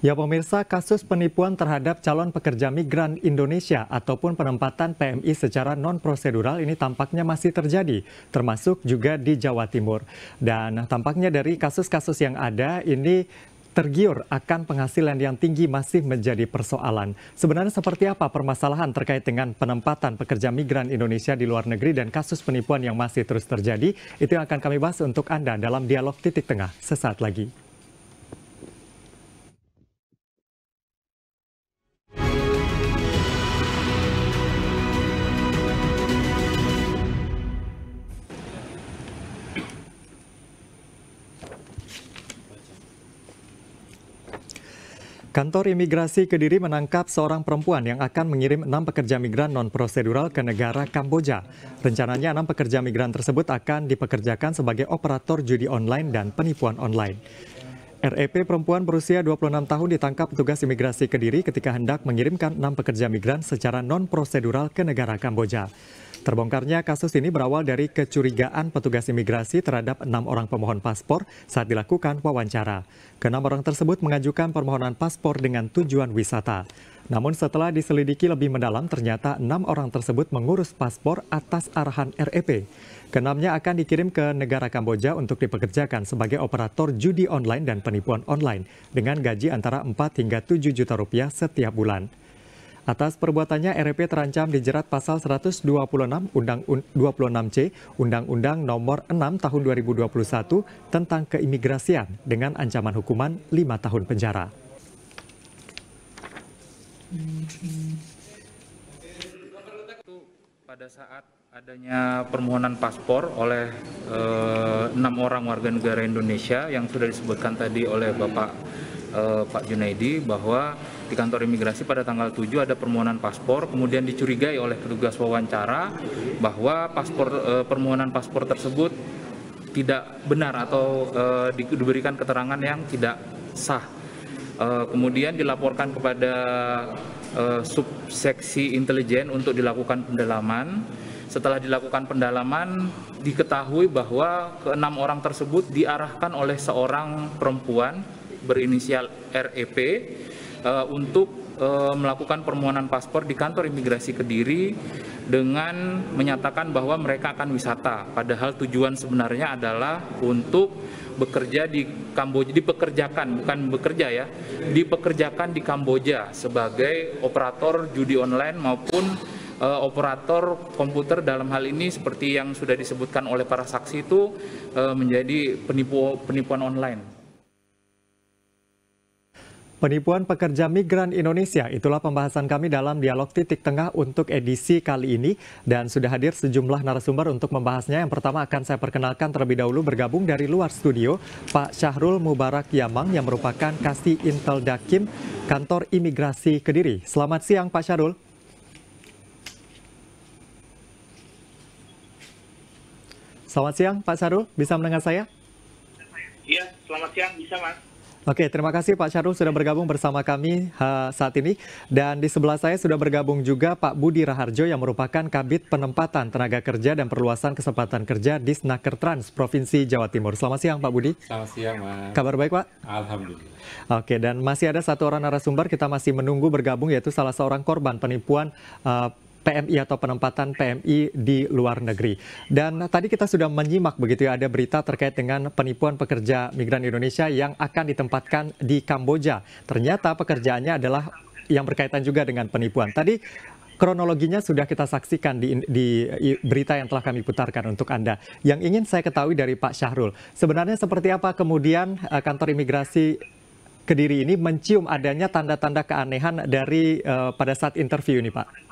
Ya pemirsa, kasus penipuan terhadap calon pekerja migran Indonesia ataupun penempatan PMI secara non-prosedural ini tampaknya masih terjadi, termasuk juga di Jawa Timur. Dan tampaknya dari kasus-kasus yang ada ini tergiur akan penghasilan yang tinggi masih menjadi persoalan. Sebenarnya seperti apa permasalahan terkait dengan penempatan pekerja migran Indonesia di luar negeri dan kasus penipuan yang masih terus terjadi? Itu yang akan kami bahas untuk Anda dalam Dialog Titik Tengah sesaat lagi. Kantor Imigrasi Kediri menangkap seorang perempuan yang akan mengirim 6 pekerja migran non-prosedural ke negara Kamboja. Rencananya 6 pekerja migran tersebut akan dipekerjakan sebagai operator judi online dan penipuan online. REP perempuan berusia 26 tahun ditangkap petugas imigrasi Kediri ketika hendak mengirimkan 6 pekerja migran secara non-prosedural ke negara Kamboja. Terbongkarnya kasus ini berawal dari kecurigaan petugas imigrasi terhadap 6 orang pemohon paspor saat dilakukan wawancara. Ke-6 orang tersebut mengajukan permohonan paspor dengan tujuan wisata. Namun setelah diselidiki lebih mendalam, ternyata 6 orang tersebut mengurus paspor atas arahan REP. Ke-6-nya akan dikirim ke negara Kamboja untuk dipekerjakan sebagai operator judi online dan penipuan online dengan gaji antara 4 hingga 7 juta rupiah setiap bulan. Atas perbuatannya, REP terancam dijerat pasal 126 26C Undang-Undang Nomor 6 Tahun 2021 tentang keimigrasian dengan ancaman hukuman 5 tahun penjara. Pada saat adanya permohonan paspor oleh 6 orang warga negara Indonesia yang sudah disebutkan tadi oleh Pak Junaidi, bahwa di kantor imigrasi pada tanggal 7 ada permohonan paspor, kemudian dicurigai oleh petugas wawancara bahwa permohonan paspor tersebut tidak benar atau diberikan keterangan yang tidak sah. Kemudian dilaporkan kepada subseksi intelijen untuk dilakukan pendalaman. Setelah dilakukan pendalaman, diketahui bahwa ke-6 orang tersebut diarahkan oleh seorang perempuan berinisial REP untuk melakukan permohonan paspor di kantor imigrasi Kediri dengan menyatakan bahwa mereka akan wisata. Padahal tujuan sebenarnya adalah untuk bekerja di Kamboja, dipekerjakan di Kamboja sebagai operator judi online maupun operator komputer. Dalam hal ini seperti yang sudah disebutkan oleh para saksi itu menjadi penipuan online. Penipuan pekerja migran Indonesia, itulah pembahasan kami dalam Dialog Titik Tengah untuk edisi kali ini. Dan sudah hadir sejumlah narasumber untuk membahasnya. Yang pertama akan saya perkenalkan terlebih dahulu bergabung dari luar studio, Pak Syahrul Mubarak Yamang yang merupakan Kasih Intel Dakim Kantor Imigrasi Kediri. Selamat siang Pak Syahrul. Selamat siang Pak Syahrul, bisa mendengar saya? Iya, selamat siang, bisa Mas. Oke, terima kasih Pak Syahrul sudah bergabung bersama kami saat ini. Dan di sebelah saya sudah bergabung juga Pak Budi Raharjo yang merupakan Kabid Penempatan Tenaga Kerja dan Perluasan Kesempatan Kerja di Snakertrans Provinsi Jawa Timur. Selamat siang Pak Budi. Selamat siang Mas. Kabar baik Pak? Alhamdulillah. Oke, dan masih ada satu orang narasumber kita masih menunggu bergabung, yaitu salah seorang korban penipuan PMI atau penempatan PMI di luar negeri. Dan tadi kita sudah menyimak begitu ya, ada berita terkait dengan penipuan pekerja migran Indonesia yang akan ditempatkan di Kamboja. Ternyata pekerjaannya adalah yang berkaitan juga dengan penipuan. Tadi kronologinya sudah kita saksikan di berita yang telah kami putarkan untuk Anda. Yang ingin saya ketahui dari Pak Syahrul, sebenarnya seperti apa kemudian kantor imigrasi Kediri ini mencium adanya tanda-tanda keanehan dari pada saat interview ini Pak?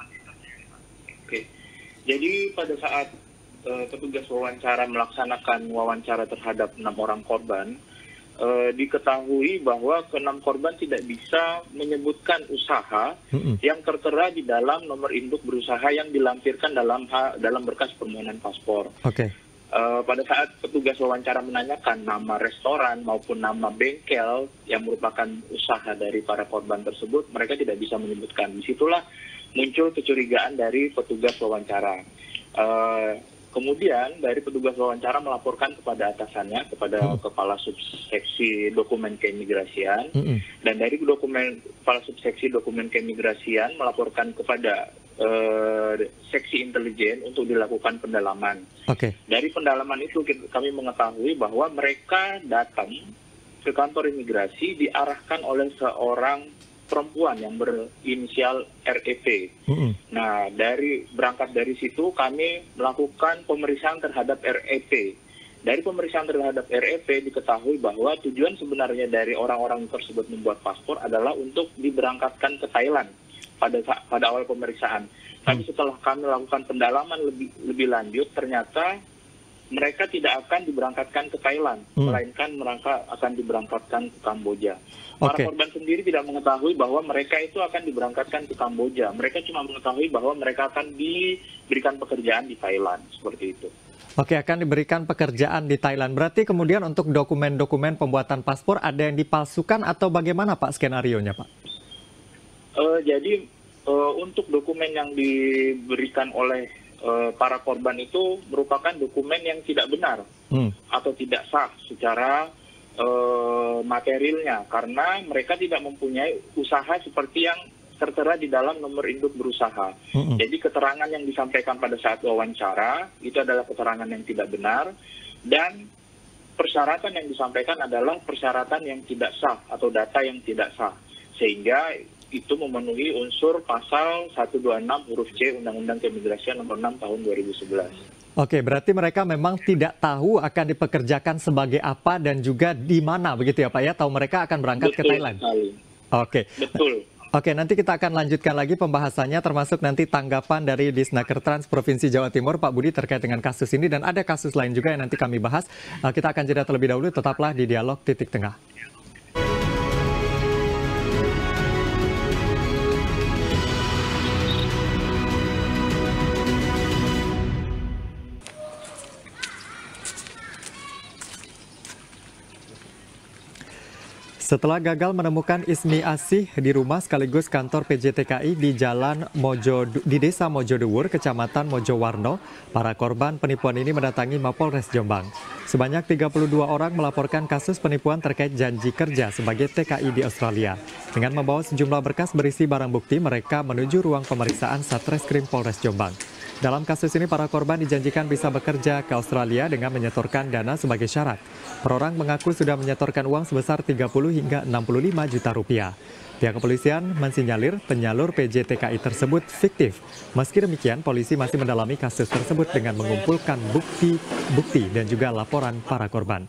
Jadi pada saat petugas wawancara melaksanakan wawancara terhadap 6 orang korban, diketahui bahwa ke-6 korban tidak bisa menyebutkan usaha yang tertera di dalam nomor induk berusaha yang dilampirkan dalam berkas permohonan paspor. Pada saat petugas wawancara menanyakan nama restoran maupun nama bengkel yang merupakan usaha dari para korban tersebut, mereka tidak bisa menyebutkan. Disitulah muncul kecurigaan dari petugas wawancara. Kemudian dari petugas wawancara melaporkan kepada atasannya, kepada Kepala Subseksi Dokumen Keimigrasian, dan dari Kepala Subseksi Dokumen Keimigrasian melaporkan kepada Seksi Intelijen untuk dilakukan pendalaman. Dari pendalaman itu kami mengetahui bahwa mereka datang ke kantor imigrasi diarahkan oleh seorang perempuan yang berinisial REP. Nah, berangkat dari situ kami melakukan pemeriksaan terhadap REP. Dari pemeriksaan terhadap REP diketahui bahwa tujuan sebenarnya dari orang-orang tersebut membuat paspor adalah untuk diberangkatkan ke Thailand pada awal pemeriksaan. Tapi setelah kami lakukan pendalaman lebih lanjut, ternyata mereka tidak akan diberangkatkan ke Thailand, melainkan mereka akan diberangkatkan ke Kamboja. Para korban sendiri tidak mengetahui bahwa mereka itu akan diberangkatkan ke Kamboja. Mereka cuma mengetahui bahwa mereka akan diberikan pekerjaan di Thailand, seperti itu. Oke, akan diberikan pekerjaan di Thailand. Berarti kemudian untuk dokumen-dokumen pembuatan paspor ada yang dipalsukan atau bagaimana Pak skenarionya Pak? Jadi untuk dokumen yang diberikan oleh para korban itu merupakan dokumen yang tidak benar atau tidak sah secara materialnya, karena mereka tidak mempunyai usaha seperti yang tertera di dalam nomor induk berusaha. Jadi keterangan yang disampaikan pada saat wawancara itu adalah keterangan yang tidak benar, dan persyaratan yang disampaikan adalah persyaratan yang tidak sah atau data yang tidak sah, sehingga itu memenuhi unsur pasal 126 huruf C Undang-Undang Keimigrasian nomor 6 tahun 2011. Oke, berarti mereka memang tidak tahu akan dipekerjakan sebagai apa dan juga di mana begitu ya Pak ya? Tahu mereka akan berangkat ke Thailand. Oke. Betul. Oke, nanti kita akan lanjutkan lagi pembahasannya, termasuk nanti tanggapan dari Disnaker Trans Provinsi Jawa Timur, Pak Budi, terkait dengan kasus ini, dan ada kasus lain juga yang nanti kami bahas. Kita akan jeda terlebih dahulu, tetaplah di Dialog Titik Tengah. Setelah gagal menemukan Ismi Asih di rumah sekaligus kantor PJTKI di Desa Mojodewur, Kecamatan Mojowarno, para korban penipuan ini mendatangi Mapolres Jombang. Sebanyak 32 orang melaporkan kasus penipuan terkait janji kerja sebagai TKI di Australia. Dengan membawa sejumlah berkas berisi barang bukti, mereka menuju ruang pemeriksaan Satreskrim Polres Jombang. Dalam kasus ini, para korban dijanjikan bisa bekerja ke Australia dengan menyetorkan dana sebagai syarat. Per orang mengaku sudah menyetorkan uang sebesar 30 hingga 65 juta rupiah. Pihak kepolisian mensinyalir penyalur PJTKI tersebut fiktif. Meski demikian, polisi masih mendalami kasus tersebut dengan mengumpulkan bukti dan juga laporan para korban.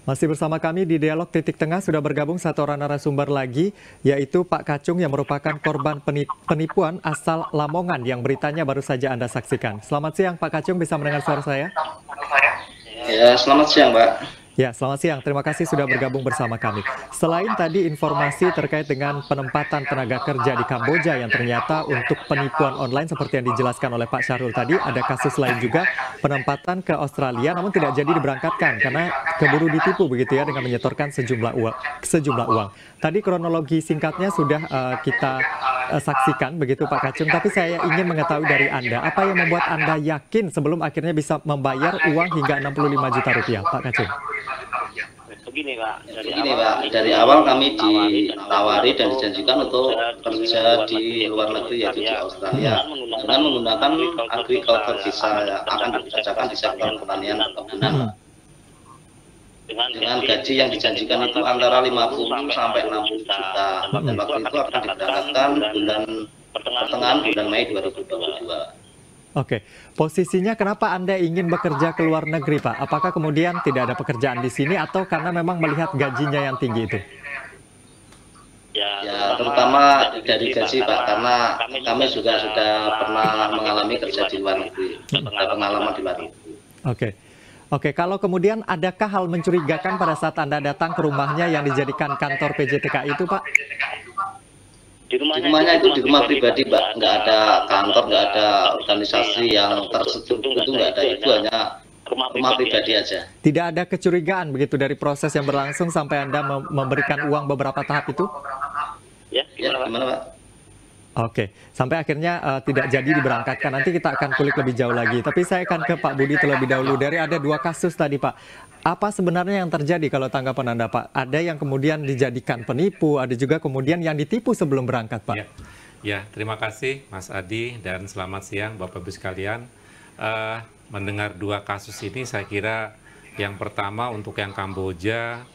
Masih bersama kami di Dialog Titik Tengah, sudah bergabung satu orang narasumber lagi, yaitu Pak Kacung yang merupakan korban penipuan asal Lamongan yang beritanya baru saja Anda saksikan. Selamat siang Pak Kacung, bisa mendengar suara saya? Ya, selamat siang Pak. Ya, selamat siang. Terima kasih sudah bergabung bersama kami. Selain tadi informasi terkait dengan penempatan tenaga kerja di Kamboja yang ternyata untuk penipuan online seperti yang dijelaskan oleh Pak Syahrul tadi, ada kasus lain juga penempatan ke Australia namun tidak jadi diberangkatkan karena keburu ditipu begitu ya dengan menyetorkan sejumlah uang. Tadi kronologi singkatnya sudah kita saksikan begitu Pak Kacung, tapi saya ingin mengetahui dari Anda, apa yang membuat Anda yakin sebelum akhirnya bisa membayar uang hingga 65 juta rupiah, Pak Kacung? Begini Pak, dari awal kami ditawari dan dijanjikan untuk kerja di luar negeri, yaitu di Australia, dengan menggunakan agriculture visa yang akan dikerjakan di sektor pertanian dan perkebunan. Dengan gaji yang dijanjikan itu antara 50 sampai 60 juta, dan waktu itu akan diberangkatkan pertengahan bulan Mei 2022. Oke, posisinya kenapa Anda ingin bekerja ke luar negeri, Pak? Apakah kemudian tidak ada pekerjaan di sini atau karena memang melihat gajinya yang tinggi itu? Ya, terutama dari gaji, Pak, karena kami juga sudah pernah mengalami kerja di luar negeri, ada pengalaman di luar negeri. Oke, kalau kemudian adakah hal mencurigakan pada saat Anda datang ke rumahnya yang dijadikan kantor PJTKI itu, Pak? Di rumahnya itu di rumah pribadi, Pak, nggak ada kantor, nggak ada organisasi yang terstruktur, itu nggak ada. Itu hanya rumah pribadi aja. Tidak ada kecurigaan begitu dari proses yang berlangsung sampai Anda memberikan uang beberapa tahap itu? Ya, gimana Pak? Oke, sampai akhirnya tidak jadi diberangkatkan. Nanti kita akan kulik lebih jauh lagi. Tapi saya akan ke Pak Budi terlebih dahulu. Dari ada 2 kasus tadi Pak, apa sebenarnya yang terjadi kalau tanggapan Anda Pak? Ada yang kemudian dijadikan penipu, ada juga kemudian yang ditipu sebelum berangkat Pak. Ya, terima kasih Mas Adi dan selamat siang Bapak-Ibu sekalian. Mendengar 2 kasus ini saya kira yang pertama untuk yang Kamboja,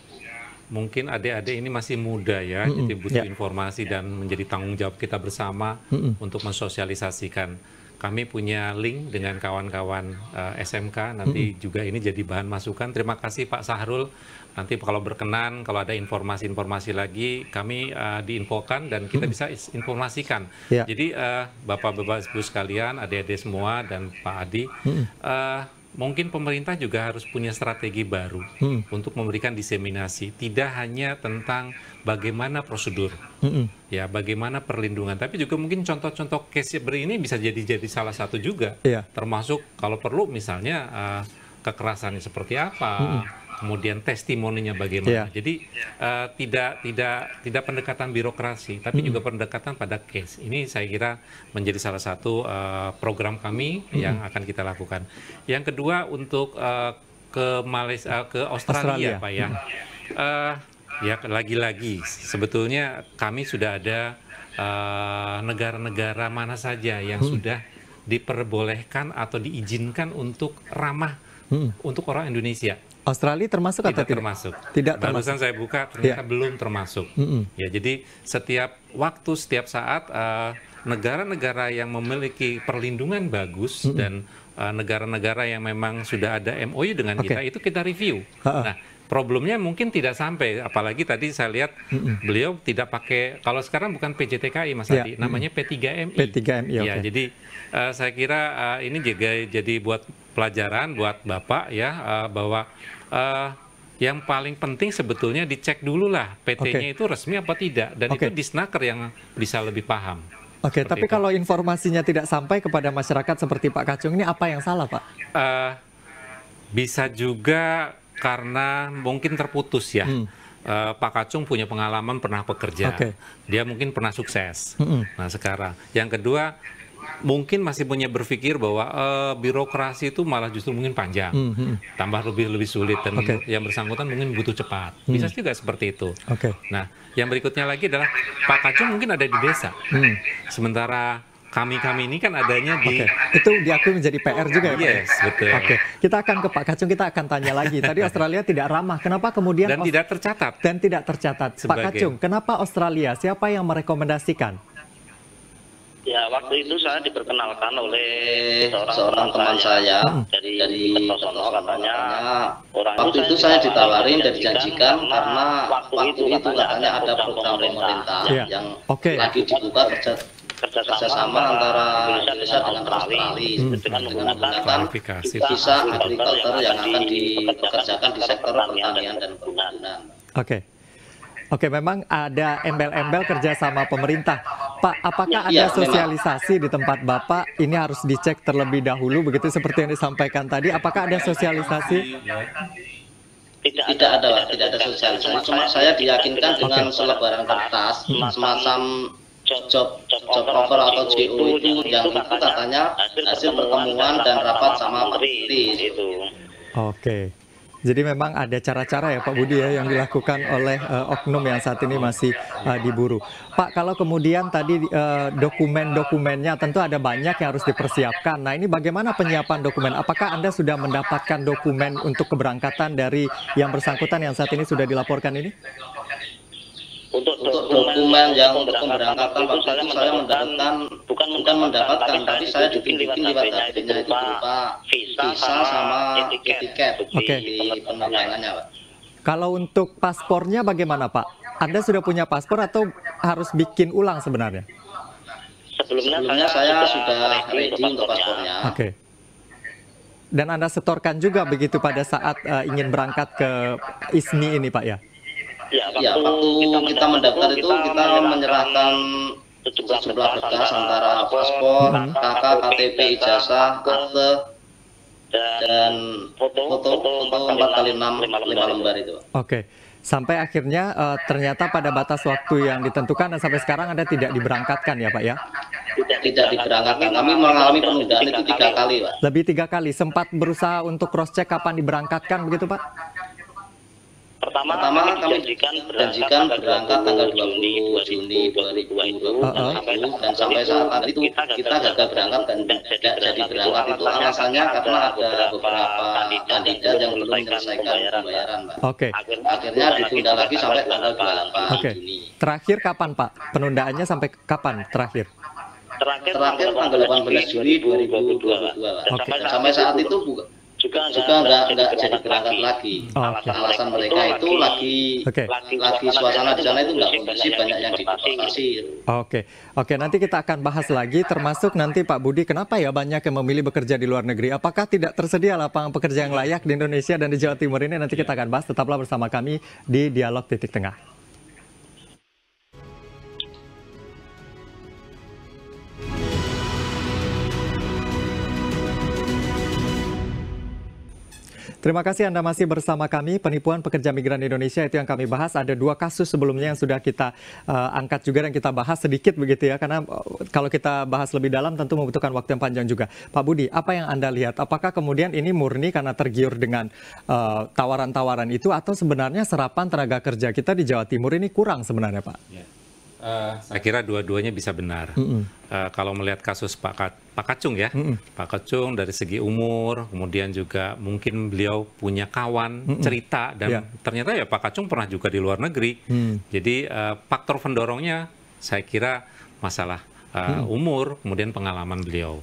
mungkin adik-adik ini masih muda ya, jadi butuh informasi dan menjadi tanggung jawab kita bersama untuk mensosialisasikan. Kami punya link dengan kawan-kawan SMK, nanti juga ini jadi bahan masukan. Terima kasih Pak Sahrul, nanti kalau berkenan, kalau ada informasi-informasi lagi, kami diinfokan dan kita bisa informasikan. Jadi Bapak-Bapak Ibu sekalian, adik-adik semua dan Pak Adi, mungkin pemerintah juga harus punya strategi baru untuk memberikan diseminasi, tidak hanya tentang bagaimana prosedur, ya bagaimana perlindungan, tapi juga mungkin contoh-contoh case ini bisa jadi salah satu juga, termasuk kalau perlu misalnya kekerasannya seperti apa, kemudian testimoninya bagaimana. Jadi tidak pendekatan birokrasi, tapi juga pendekatan pada case. Ini saya kira menjadi salah satu program kami yang akan kita lakukan. Yang kedua untuk ke Malaysia, ke Australia. Pak ya. Ya lagi-lagi sebetulnya kami sudah ada negara-negara mana saja yang sudah diperbolehkan atau diizinkan untuk ramah untuk orang Indonesia. Australia termasuk atau tidak? Termasuk. Tidak termasuk. Barusan saya buka ternyata belum termasuk. Ya, jadi setiap waktu, setiap saat negara-negara yang memiliki perlindungan bagus dan negara-negara yang memang sudah ada MOU dengan kita itu kita review. Nah, problemnya mungkin tidak sampai, apalagi tadi saya lihat beliau tidak pakai, kalau sekarang bukan PJTKI Mas Adi, namanya P3MI. P3MI, ya, jadi saya kira ini juga jadi buat pelajaran buat Bapak ya, bahwa yang paling penting sebetulnya dicek dulu lah PT-nya itu resmi apa tidak, dan itu Disnaker yang bisa lebih paham. Tapi itu. Kalau informasinya tidak sampai kepada masyarakat seperti Pak Kacung ini, apa yang salah Pak? Bisa juga karena mungkin terputus ya. Pak Kacung punya pengalaman pernah bekerja, dia mungkin pernah sukses. Nah sekarang, yang kedua mungkin masih punya berpikir bahwa birokrasi itu malah justru mungkin panjang, tambah lebih sulit dan yang bersangkutan mungkin butuh cepat. Bisa juga seperti itu. Nah, yang berikutnya lagi adalah Pak Kacung mungkin ada di desa, sementara kami ini kan adanya di... Itu diakui menjadi PR juga ya Pak? Yes, betul. Kita akan ke Pak Kacung, kita akan tanya lagi. Tadi Australia tidak ramah, kenapa kemudian... Dan tidak tercatat. Dan tidak tercatat. Pak Kacung, kenapa Australia? Siapa yang merekomendasikan? Ya, waktu itu saya diperkenalkan oleh seorang teman saya dari Kertosono, katanya waktu itu saya ditawarin dan dijanjikan karena waktu itu katanya ada program pemerintah yang lagi dibuka kerjasama antara Indonesia dengan Australia dengan menggunakan visa agriculture yang akan dipekerjakan di sektor pertanian dan perkebunan. Oke, memang ada embel-embel kerjasama pemerintah. Pak, apakah ada sosialisasi di tempat Bapak? Ini harus dicek terlebih dahulu, begitu seperti yang disampaikan tadi. Apakah ada sosialisasi? Tidak ada sosialisasi. Cuma saya diyakinkan dengan selebaran kertas, semacam job offer atau JO itu, yang itu katanya hasil pertemuan dan rapat sama Pak Budi itu. Jadi memang ada cara-cara ya Pak Budi ya yang dilakukan oleh oknum yang saat ini masih diburu. Pak, kalau kemudian tadi dokumen-dokumennya tentu ada banyak yang harus dipersiapkan. Nah ini bagaimana penyiapan dokumen? Apakah Anda sudah mendapatkan dokumen untuk keberangkatan dari yang bersangkutan yang saat ini sudah dilaporkan ini? Untuk dokumen yang untuk pemberangkatan waktu itu saya mendapatkan, bukan mendapatkan, tapi saya dibimbing lewat HP-nya itu berupa visa sama tiket di penerbangannya, Pak. Kalau untuk paspornya bagaimana, Pak? Anda sudah punya paspor atau harus bikin ulang sebenarnya? Sebelumnya saya sudah ready untuk paspornya. Dan Anda setorkan juga begitu pada saat ingin berangkat ke ISMI ini, Pak ya? Ya, waktu kita mendaftar itu kita menyerahkan sejumlah berkas antara paspor, KK, KTP, ijazah, akte, dan foto 4x6 5 lembar itu. Oke. Sampai akhirnya ternyata pada batas waktu yang ditentukan dan sampai sekarang Anda tidak diberangkatkan ya Pak ya? Tidak diberangkatkan. Kami mengalami penundaan itu 3 kali, Pak. Lebih 3 kali. Sempat berusaha untuk cross check kapan diberangkatkan begitu Pak? Pertama kami janjikan berangkat tanggal 20 Juni 2020 dan sampai saat itu kita gagal berangkat dan tidak jadi berangkat. Itu alasannya karena ada beberapa kandidat yang belum menyelesaikan pembayaran, Pak. Oke. Akhirnya ditunda lagi sampai tanggal 28 Juni. Terakhir kapan Pak? Penundaannya sampai kapan terakhir? Terakhir tanggal 18 Juli 2022, Pak. Dan sampai saat itu juga nggak jadi berangkat lagi. Alasan mereka itu lagi suasana di sana itu nggak kondusif, banyak yang dideportasi. Oke, nanti kita akan bahas lagi, termasuk nanti Pak Budi, kenapa ya banyak yang memilih bekerja di luar negeri? Apakah tidak tersedia lapangan pekerja yang layak di Indonesia dan di Jawa Timur ini? Nanti kita akan bahas, tetaplah bersama kami di Dialog Titik Tengah. Terima kasih Anda masih bersama kami. Penipuan pekerja migran Indonesia itu yang kami bahas. Ada 2 kasus sebelumnya yang sudah kita angkat juga dan kita bahas sedikit begitu ya. Karena kalau kita bahas lebih dalam tentu membutuhkan waktu yang panjang juga. Pak Budi, apa yang Anda lihat? Apakah kemudian ini murni karena tergiur dengan tawaran-tawaran itu atau sebenarnya serapan tenaga kerja kita di Jawa Timur ini kurang sebenarnya Pak? Saya kira dua-duanya bisa benar. Kalau melihat kasus Pak Kacung ya, Pak Kacung dari segi umur, kemudian juga mungkin beliau punya kawan cerita dan ternyata ya Pak Kacung pernah juga di luar negeri. Jadi faktor pendorongnya saya kira masalah umur, kemudian pengalaman beliau.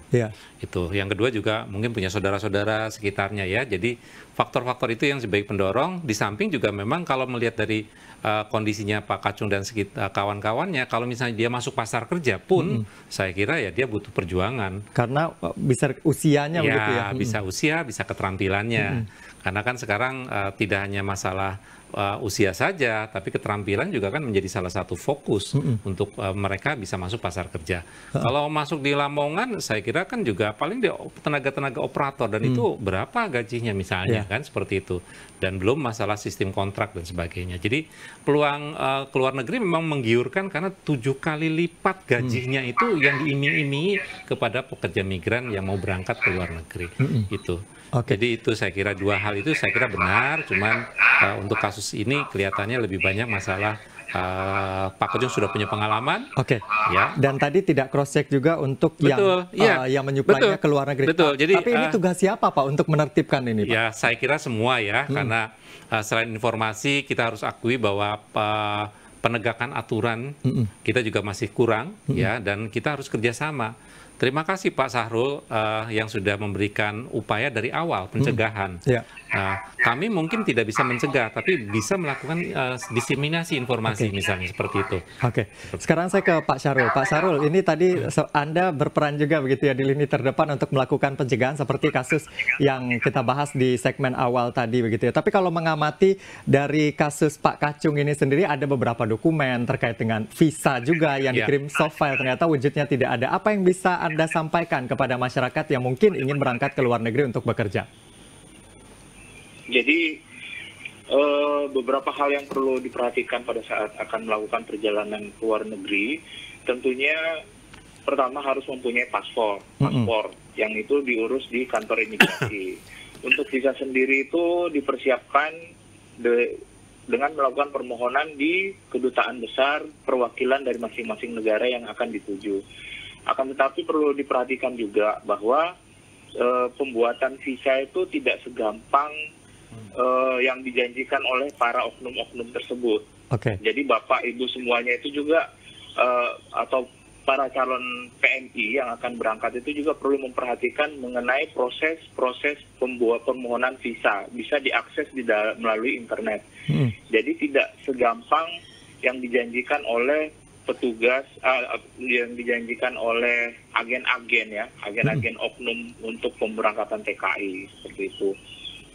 Itu. Yang kedua juga mungkin punya saudara-saudara sekitarnya ya. Jadi faktor-faktor itu yang sebagai pendorong. Di samping juga memang kalau melihat dari kondisinya Pak Kacung dan kawan-kawannya, kalau misalnya dia masuk pasar kerja pun, saya kira ya dia butuh perjuangan. Karena bisa usianya begitu ya? Bisa usia, bisa keterampilannya. Karena kan sekarang tidak hanya masalah usia saja, tapi keterampilan juga kan menjadi salah satu fokus untuk mereka bisa masuk pasar kerja. Kalau masuk di Lamongan, saya kira kan juga paling dia tenaga-tenaga operator dan itu berapa gajinya misalnya kan seperti itu. Dan belum masalah sistem kontrak dan sebagainya. Jadi peluang keluar negeri memang menggiurkan karena 7 kali lipat gajinya itu yang diiming-imingi kepada pekerja migran yang mau berangkat ke luar negeri. Itu. Jadi itu saya kira 2 hal itu saya kira benar, cuman untuk kasus ini kelihatannya lebih banyak masalah Pak Kacung sudah punya pengalaman. Ya. Dan tadi tidak cross check juga untuk yang menyuplainya ke luar negeri. Jadi, tapi ini tugas siapa Pak untuk menertibkan ini Pak? Ya saya kira semua ya, karena selain informasi kita harus akui bahwa penegakan aturan kita juga masih kurang ya, dan kita harus kerjasama. Terima kasih Pak Sahrul yang sudah memberikan upaya dari awal pencegahan. Kami mungkin tidak bisa mencegah, tapi bisa melakukan diseminasi informasi misalnya seperti itu. Sekarang saya ke Pak Syarul. Pak Syarul, ini tadi Anda berperan juga begitu ya di lini terdepan untuk melakukan pencegahan seperti kasus yang kita bahas di segmen awal tadi begitu ya. Tapi kalau mengamati dari kasus Pak Kacung ini sendiri ada beberapa dokumen terkait dengan visa juga yang dikirim soft file, ternyata wujudnya tidak ada. Apa yang bisa Anda sampaikan kepada masyarakat yang mungkin ingin berangkat ke luar negeri untuk bekerja? Jadi beberapa hal yang perlu diperhatikan pada saat akan melakukan perjalanan ke luar negeri, tentunya pertama harus mempunyai paspor yang itu diurus di kantor imigrasi. Untuk visa sendiri itu dipersiapkan dengan melakukan permohonan di kedutaan besar perwakilan dari masing-masing negara yang akan dituju. Akan tetapi perlu diperhatikan juga bahwa pembuatan visa itu tidak segampang yang dijanjikan oleh para oknum-oknum tersebut. Jadi Bapak Ibu semuanya itu juga atau para calon PMI yang akan berangkat itu juga perlu memperhatikan mengenai proses permohonan visa. Bisa diakses melalui internet. Jadi tidak segampang yang dijanjikan oleh petugas, yang dijanjikan oleh agen-agen oknum untuk pemberangkatan TKI seperti itu.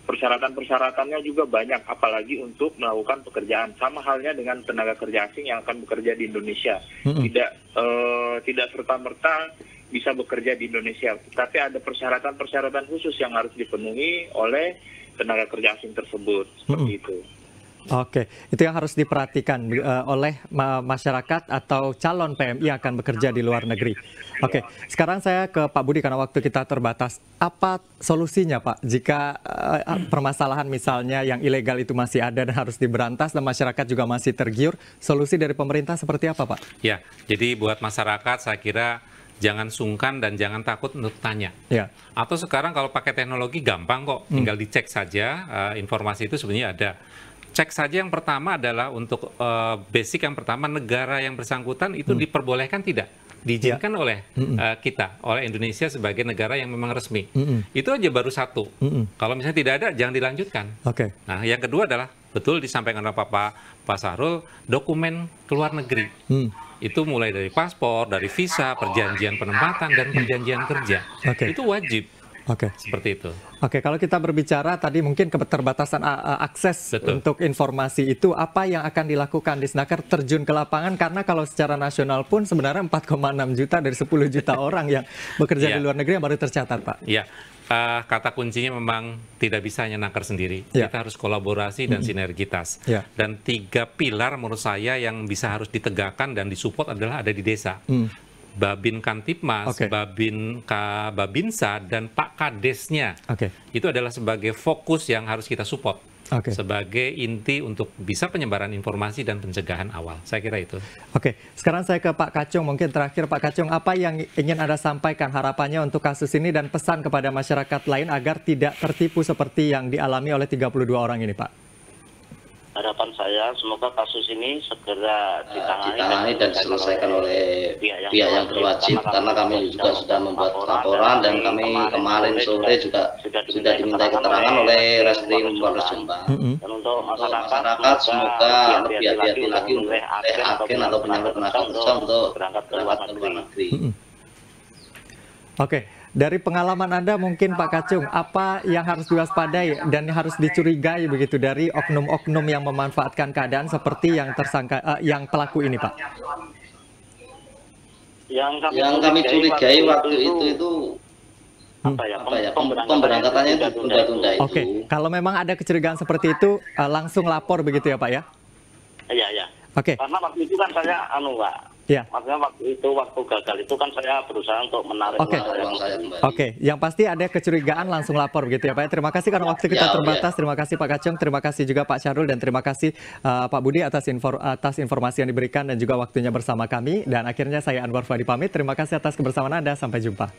Persyaratan-persyaratannya juga banyak, apalagi untuk melakukan pekerjaan. Sama halnya dengan tenaga kerja asing yang akan bekerja di Indonesia. Tidak serta-merta bisa bekerja di Indonesia. Tapi ada persyaratan-persyaratan khusus yang harus dipenuhi oleh tenaga kerja asing tersebut. Seperti itu. Oke, itu yang harus diperhatikan oleh masyarakat atau calon PMI yang akan bekerja di luar negeri. Oke, sekarang saya ke Pak Budi karena waktu kita terbatas. Apa solusinya, Pak, jika permasalahan misalnya yang ilegal itu masih ada dan harus diberantas dan masyarakat juga masih tergiur? Solusi dari pemerintah seperti apa, Pak? Ya, jadi buat masyarakat saya kira jangan sungkan dan jangan takut untuk tanya. Ya. Atau sekarang kalau pakai teknologi gampang kok, tinggal dicek saja informasi itu sebenarnya ada. Cek saja yang pertama adalah untuk basic yang pertama, negara yang bersangkutan itu diperbolehkan tidak? Diizinkan oleh kita, oleh Indonesia sebagai negara yang memang resmi. Itu aja baru satu. Kalau misalnya tidak ada, jangan dilanjutkan. Nah, yang kedua adalah, betul disampaikan oleh Pak Sahrul, dokumen keluar negeri. Itu mulai dari paspor, dari visa, perjanjian penempatan, dan perjanjian kerja. Itu wajib. Seperti itu. Kalau kita berbicara tadi mungkin keterbatasan akses untuk informasi itu, apa yang akan dilakukan di Snaker terjun ke lapangan? Karena kalau secara nasional pun sebenarnya 4,6 juta dari 10 juta orang yang bekerja di luar negeri yang baru tercatat, Pak. Iya, kata kuncinya memang tidak bisa hanya Snaker sendiri. Kita harus kolaborasi dan sinergitas. Dan 3 pilar menurut saya yang bisa harus ditegakkan dan disupport adalah ada di desa. Babin Kantipmas, Babinsa, dan Pak Kadesnya. Itu adalah sebagai fokus yang harus kita support. Sebagai inti untuk bisa penyebaran informasi dan pencegahan awal. Saya kira itu. Sekarang saya ke Pak Kacung. Mungkin terakhir Pak Kacung, apa yang ingin Anda sampaikan harapannya untuk kasus ini dan pesan kepada masyarakat lain agar tidak tertipu seperti yang dialami oleh 32 orang ini, Pak? Harapan saya semoga kasus ini segera ditangani dan diselesaikan oleh pihak yang berwajib, karena kami juga sudah membuat laporan dan kami kemarin sore juga sudah diminta keterangan oleh Reskrim Polres Jombang. Dan untuk masyarakat semoga lebih hati-hati lagi untuk agen atau penyalur tenaga kerja untuk berangkat ke luar negeri. Dari pengalaman Anda mungkin Pak Kacung, apa yang harus diwaspadai dan harus dicurigai begitu dari oknum-oknum yang memanfaatkan keadaan seperti yang tersangka, yang pelaku ini, Pak? Yang kami curigai waktu itu pemberangkatannya itu tunda-tunda itu. Kalau memang ada kecurigaan seperti itu, langsung lapor begitu ya, Pak ya? Iya. Karena waktu itu kan saya Pak. Maksudnya waktu gagal itu kan saya berusaha untuk menarik uang saya kembali. Yang pasti ada kecurigaan langsung lapor begitu ya, Pak. Terima kasih karena waktu kita terbatas. Terima kasih Pak Kacung, terima kasih juga Pak Syahrul, dan terima kasih Pak Budi atas informasi yang diberikan dan juga waktunya bersama kami. Dan akhirnya saya Anwar Fadi pamit. Terima kasih atas kebersamaan Anda. Sampai jumpa.